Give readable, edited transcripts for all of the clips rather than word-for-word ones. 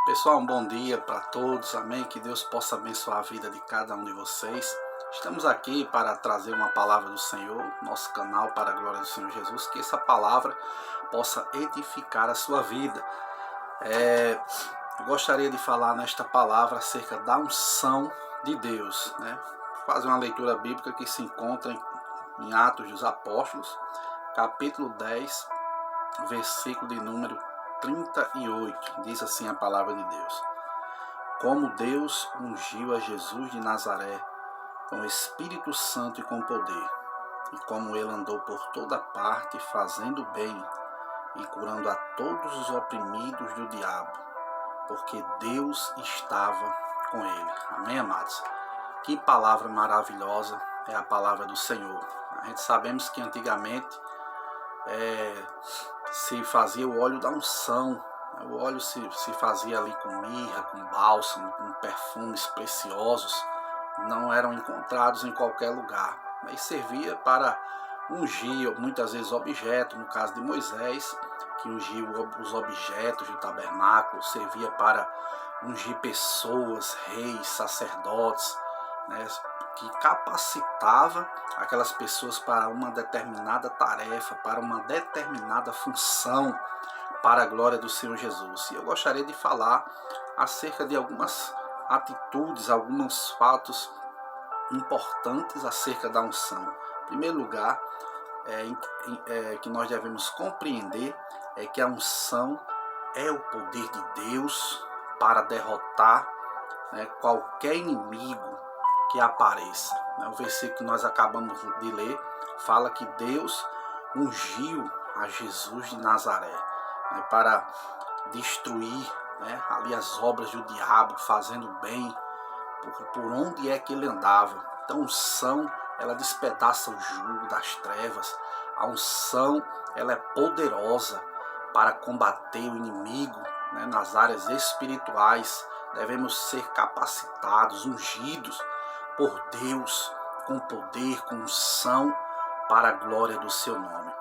Pessoal, um bom dia para todos, amém? Que Deus possa abençoar a vida de cada um de vocês. Estamos aqui para trazer uma palavra do Senhor, nosso canal para a glória do Senhor Jesus, que essa palavra possa edificar a sua vida. Eu gostaria de falar nesta palavra acerca da unção de Deus, né? Fazer uma leitura bíblica que se encontra em Atos dos Apóstolos, capítulo 10, versículo de número 38, diz assim a palavra de Deus: como Deus ungiu a Jesus de Nazaré com o Espírito Santo e com poder, e como ele andou por toda parte fazendo bem e curando a todos os oprimidos do diabo, porque Deus estava com ele. Amém, amados? Que palavra maravilhosa é a palavra do Senhor. A gente sabemos que antigamente se fazia o óleo da unção. O óleo se fazia ali com mirra, com bálsamo, com perfumes preciosos. Não eram encontrados em qualquer lugar, mas servia para ungir muitas vezes objetos. No caso de Moisés, que ungiu os objetos do tabernáculo, servia para ungir pessoas, reis, sacerdotes, né, que capacitava aquelas pessoas para uma determinada tarefa, para uma determinada função, para a glória do Senhor Jesus. E eu gostaria de falar acerca de algumas atitudes, alguns fatos importantes acerca da unção. Em primeiro lugar, que nós devemos compreender é que a unção é o poder de Deus para derrotar, né, qualquer inimigo que apareça. O versículo que nós acabamos de ler fala que Deus ungiu a Jesus de Nazaré, né, para destruir, né, ali as obras do diabo, fazendo bem por onde é que ele andava. Então a unção, ela despedaça o jugo das trevas. A unção, ela é poderosa para combater o inimigo, né, nas áreas espirituais. Devemos ser capacitados, ungidos por Deus, com poder, com unção, para a glória do seu nome.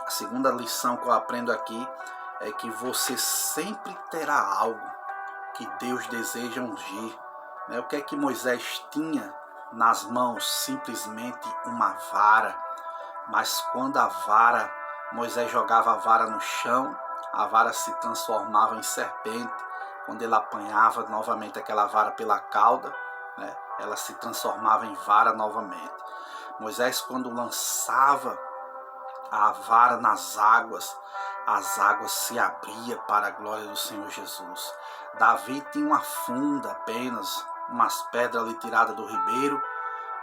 A segunda lição que eu aprendo aqui é que você sempre terá algo que Deus deseja ungir. O que é que Moisés tinha nas mãos? Simplesmente uma vara. Mas quando Moisés jogava a vara no chão, a vara se transformava em serpente. Quando ele apanhava novamente aquela vara pela cauda, né, ela se transformava em vara novamente. Moisés, quando lançava a vara nas águas, as águas se abriam para a glória do Senhor Jesus. Davi tinha uma funda apenas, umas pedras ali tiradas do ribeiro,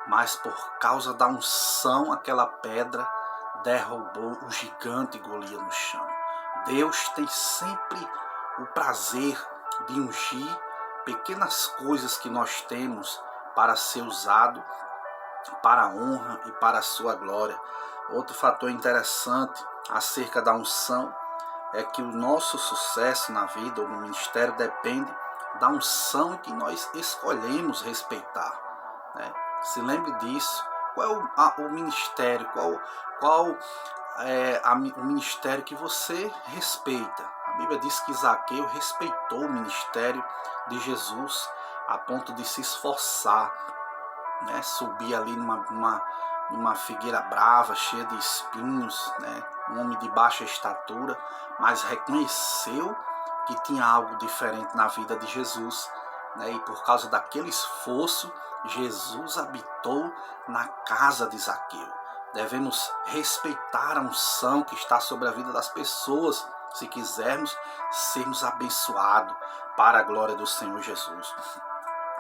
mas por causa da unção, aquela pedra derrubou o gigante Golias no chão. Deus tem sempre o prazer de ungir pequenas coisas que nós temos para ser usado para a honra e para a sua glória. Outro fator interessante acerca da unção é que o nosso sucesso na vida ou no ministério depende da unção que nós escolhemos respeitar, né? Se lembre disso. Qual é o ministério? Qual o ministério que você respeita? A Bíblia diz que Zaqueu respeitou o ministério de Jesus a ponto de se esforçar, né? Subir ali numa figueira brava, cheia de espinhos, né? Um homem de baixa estatura, mas reconheceu que tinha algo diferente na vida de Jesus, né? E por causa daquele esforço, Jesus habitou na casa de Zaqueu. Devemos respeitar a unção que está sobre a vida das pessoas, se quisermos sermos abençoados para a glória do Senhor Jesus.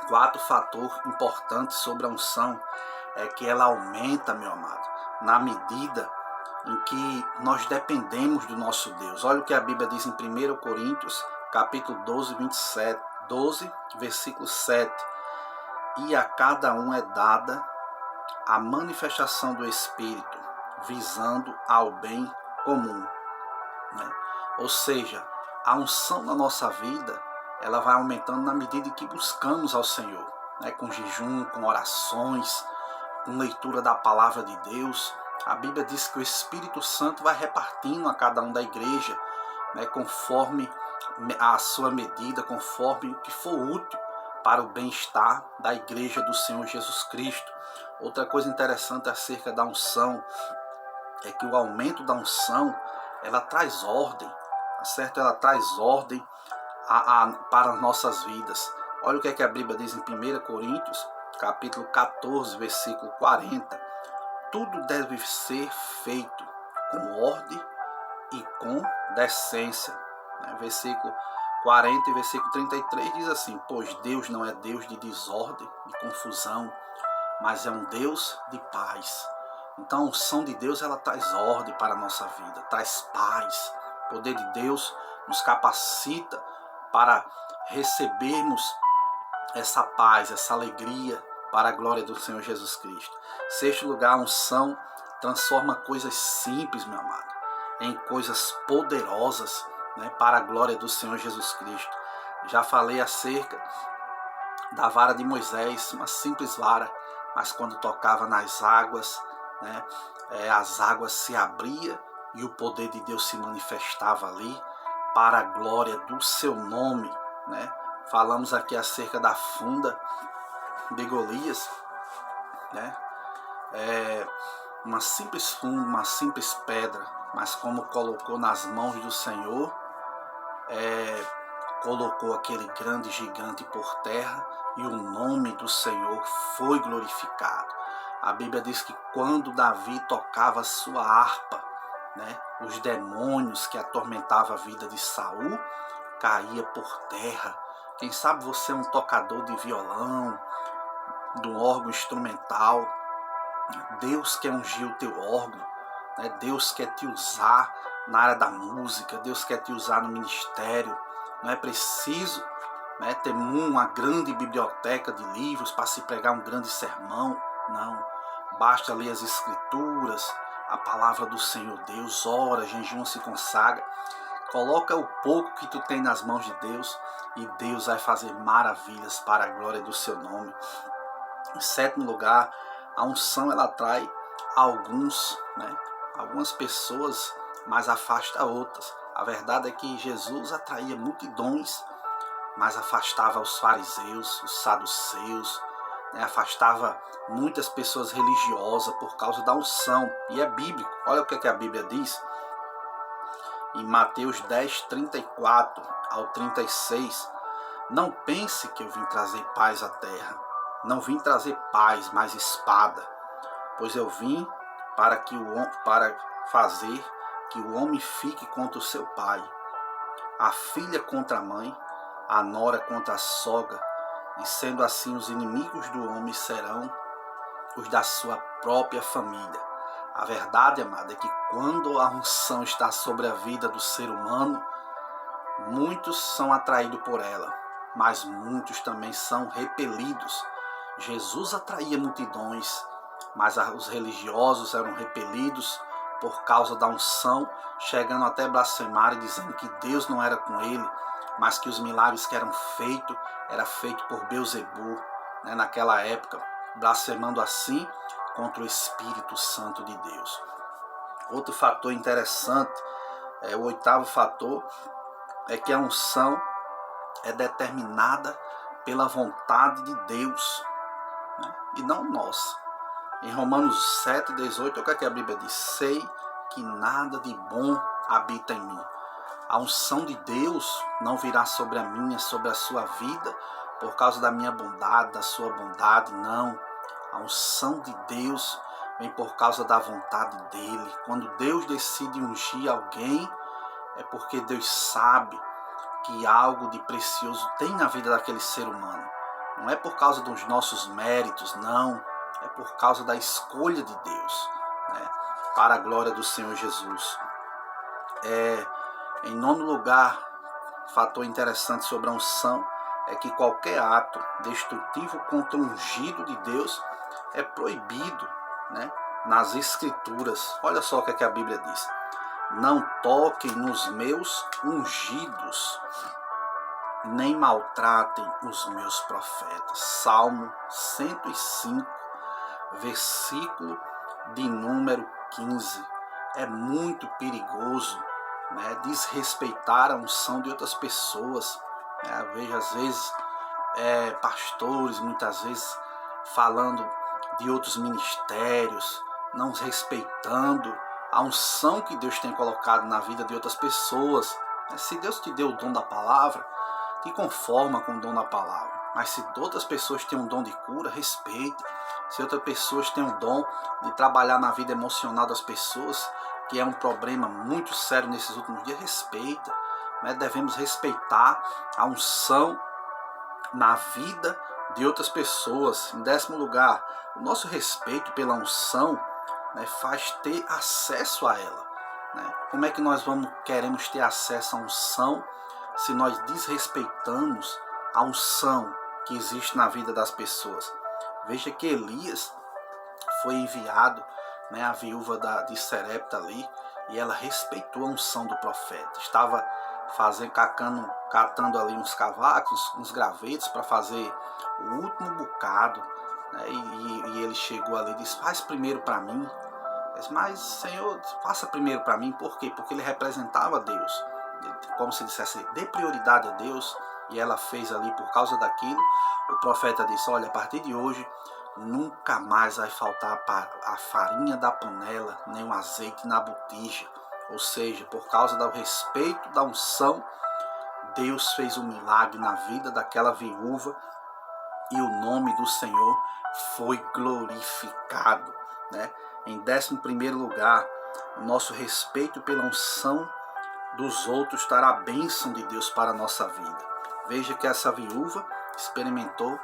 Quarto fator importante sobre a unção é que ela aumenta, meu amado, na medida em que nós dependemos do nosso Deus. Olha o que a Bíblia diz em 1 Coríntios, capítulo 12, versículo 7. E a cada um é dada a manifestação do Espírito, visando ao bem comum, né? Ou seja, a unção na nossa vida, ela vai aumentando na medida em que buscamos ao Senhor, né? Com jejum, com orações, com leitura da palavra de Deus. A Bíblia diz que o Espírito Santo vai repartindo a cada um da igreja, né? Conforme a sua medida, conforme o que for útil para o bem-estar da igreja do Senhor Jesus Cristo. Outra coisa interessante acerca da unção é que o aumento da unção, ela traz ordem, tá certo? Ela traz ordem para as nossas vidas. Olha o que a Bíblia diz em 1 Coríntios, capítulo 14, versículo 40. Tudo deve ser feito com ordem e com decência. Versículo 40 e versículo 33 diz assim: pois Deus não é Deus de desordem, de confusão, mas é um Deus de paz. Então a unção de Deus, ela traz ordem para a nossa vida, traz paz. O poder de Deus nos capacita para recebermos essa paz, essa alegria para a glória do Senhor Jesus Cristo. Sexto lugar, a unção transforma coisas simples, meu amado, em coisas poderosas, para a glória do Senhor Jesus Cristo. Já falei acerca da vara de Moisés, uma simples vara, mas quando tocava nas águas, as águas se abriam e o poder de Deus se manifestava ali para a glória do seu nome. Falamos aqui acerca da funda de Golias, uma simples funda, uma simples pedra, mas como colocou nas mãos do Senhor, colocou aquele grande gigante por terra e o nome do Senhor foi glorificado. A Bíblia diz que quando Davi tocava a sua harpa, os demônios que atormentavam a vida de Saul caía por terra. Quem sabe você é um tocador de violão, de um órgão instrumental. Deus quer ungir o teu órgão, Deus quer te usar na área da música, Deus quer te usar no ministério. Não é preciso ter uma grande biblioteca de livros para se pregar um grande sermão, não. Basta ler as escrituras, a palavra do Senhor Deus, ora, jejum, se consagra. Coloca o pouco que tu tem nas mãos de Deus e Deus vai fazer maravilhas para a glória do seu nome. Em sétimo lugar, a unção, ela atrai algumas pessoas, mas afasta outras. A verdade é que Jesus atraía multidões, mas afastava os fariseus, os saduceus, afastava muitas pessoas religiosas por causa da unção. E é bíblico. Olha o que a Bíblia diz em Mateus 10, 34 ao 36. Não pense que eu vim trazer paz à terra. Não vim trazer paz, mas espada. Pois eu vim para fazer que o homem fique contra o seu pai, a filha contra a mãe, a nora contra a sogra, e sendo assim os inimigos do homem serão os da sua própria família. A verdade, amada, é que quando a unção está sobre a vida do ser humano, muitos são atraídos por ela, mas muitos também são repelidos. Jesus atraía multidões, mas os religiosos eram repelidos por causa da unção, chegando até blasfemar e dizendo que Deus não era com ele, mas que os milagres que eram feitos, era feito por Belzebu, naquela época, blasfemando assim contra o Espírito Santo de Deus. Outro fator interessante, o oitavo fator, é que a unção é determinada pela vontade de Deus, e não nossa. Em Romanos 7, 18, o que a Bíblia diz? Sei que nada de bom habita em mim. A unção de Deus não virá sobre a minha, sobre a sua vida, por causa da minha bondade, da sua bondade, não. A unção de Deus vem por causa da vontade dele. Quando Deus decide ungir alguém, é porque Deus sabe que algo de precioso tem na vida daquele ser humano. Não é por causa dos nossos méritos, não. É por causa da escolha de Deus, para a glória do Senhor Jesus. Em nono lugar, fator interessante sobre a unção é que qualquer ato destrutivo contra o ungido de Deus é proibido, nas Escrituras. Olha só o que a Bíblia diz: não toquem nos meus ungidos, nem maltratem os meus profetas. Salmo 105, versículo de número 15. É muito perigoso né, desrespeitar a unção de outras pessoas. Né? Eu vejo às vezes pastores, muitas vezes, falando de outros ministérios, não respeitando a unção que Deus tem colocado na vida de outras pessoas. Se Deus te deu o dom da palavra, te conforma com o dom da palavra. Mas se outras pessoas têm um dom de cura, respeite. Se outras pessoas têm um dom de trabalhar na vida emocional das pessoas, que é um problema muito sério nesses últimos dias, respeita. Né? Devemos respeitar a unção na vida de outras pessoas. Em 10º lugar, o nosso respeito pela unção, né, faz ter acesso a ela. Né? Como é que nós queremos ter acesso à unção se nós desrespeitamos a unção que existe na vida das pessoas? Veja que Elias foi enviado, né, a viúva de Serepta ali, e ela respeitou a unção do profeta. Estava catando ali uns cavacos, uns gravetos para fazer o último bocado, né, e ele chegou ali e disse: faz primeiro para mim. Mas Senhor, faça primeiro para mim. Por quê? Porque ele representava Deus, como se dissesse, dê prioridade a Deus. E ela fez ali por causa daquilo. O profeta disse: olha, a partir de hoje nunca mais vai faltar a farinha da panela, nem o azeite na botija. Ou seja, por causa do respeito da unção, Deus fez um milagre na vida daquela viúva e o nome do Senhor foi glorificado. Né? Em 11º lugar, o nosso respeito pela unção dos outros trará a bênção de Deus para a nossa vida. Veja que essa viúva experimentou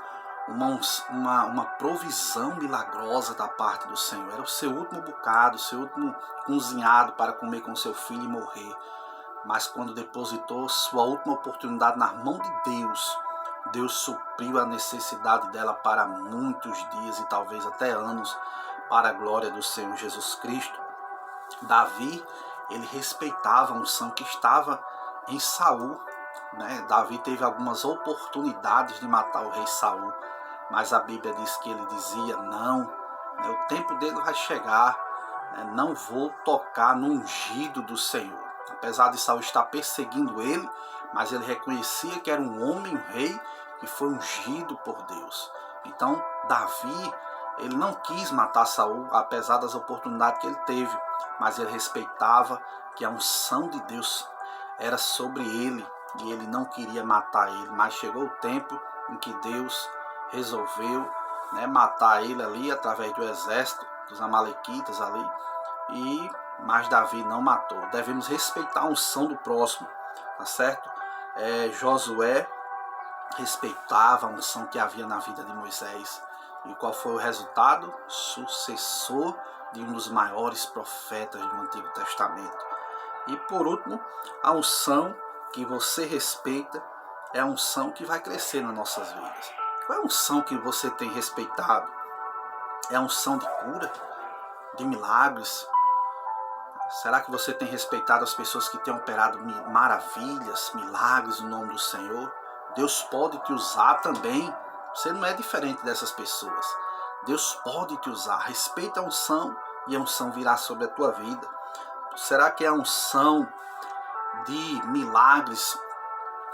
uma provisão milagrosa da parte do Senhor. Era o seu último bocado, o seu último cozinhado para comer com seu filho e morrer. Mas quando depositou sua última oportunidade na mão de Deus, Deus supriu a necessidade dela para muitos dias e talvez até anos, para a glória do Senhor Jesus Cristo. Davi, ele respeitava a unção que estava em Saul. Né? Davi teve algumas oportunidades de matar o rei Saul, mas a Bíblia diz que ele dizia: não, né? O tempo dele vai chegar, né? Não vou tocar no ungido do Senhor. Apesar de Saul estar perseguindo ele, mas ele reconhecia que era um homem, um rei, que foi ungido por Deus. Então Davi, ele não quis matar Saul, apesar das oportunidades que ele teve, mas ele respeitava que a unção de Deus era sobre ele e ele não queria matar ele. Mas chegou o tempo em que Deus resolveu, né, matar ele ali através do exército dos amalequitas ali, mas Davi não matou. Devemos respeitar a unção do próximo, tá certo? Josué respeitava a unção que havia na vida de Moisés. E qual foi o resultado? Sucessor de um dos maiores profetas do Antigo Testamento. E por último, a unção que você respeita é a unção que vai crescer nas nossas vidas. Qual é a unção que você tem respeitado? É a unção de cura? De milagres? Será que você tem respeitado as pessoas que têm operado maravilhas, milagres no nome do Senhor? Deus pode te usar também. Você não é diferente dessas pessoas. Deus pode te usar. Respeita a unção e a unção virá sobre a tua vida. Será que é a unção de milagres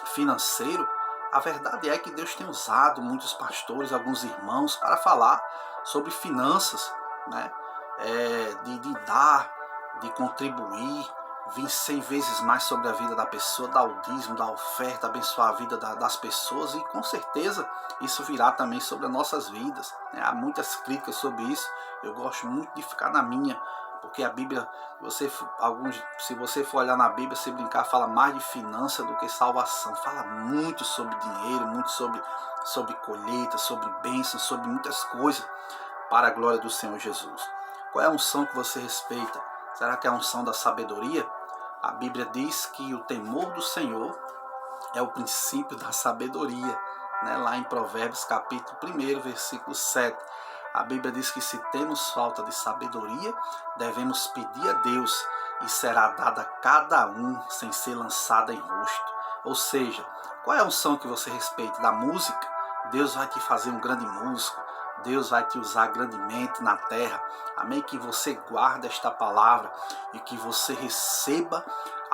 financeiro? A verdade é que Deus tem usado muitos pastores, alguns irmãos, para falar sobre finanças, né? De dar, de contribuir, vir 100 vezes mais sobre a vida da pessoa, dar o dízimo, dar a oferta, abençoar a vida das pessoas, e com certeza isso virá também sobre as nossas vidas. Né? Há muitas críticas sobre isso, eu gosto muito de ficar na minha, porque a Bíblia, se você for olhar na Bíblia, se brincar, fala mais de finança do que salvação. Fala muito sobre dinheiro, muito sobre colheita, sobre bênçãos, sobre muitas coisas, para a glória do Senhor Jesus. Qual é a unção que você respeita? Será que é a unção da sabedoria? A Bíblia diz que o temor do Senhor é o princípio da sabedoria. Né? Lá em Provérbios capítulo 1, versículo 7. A Bíblia diz que se temos falta de sabedoria, devemos pedir a Deus e será dada a cada um sem ser lançada em rosto. Ou seja, qual é a unção que você respeita? Da música? Deus vai te fazer um grande músico. Deus vai te usar grandemente na terra. Amém? Que você guarde esta palavra e que você receba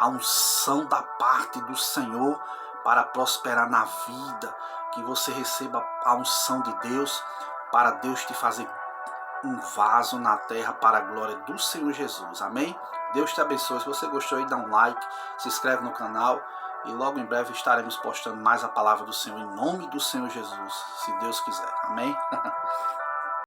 a unção da parte do Senhor para prosperar na vida, que você receba a unção de Deus para Deus te fazer um vaso na terra para a glória do Senhor Jesus. Amém? Deus te abençoe. Se você gostou aí, dá um like, se inscreve no canal e logo em breve estaremos postando mais a palavra do Senhor em nome do Senhor Jesus, se Deus quiser. Amém?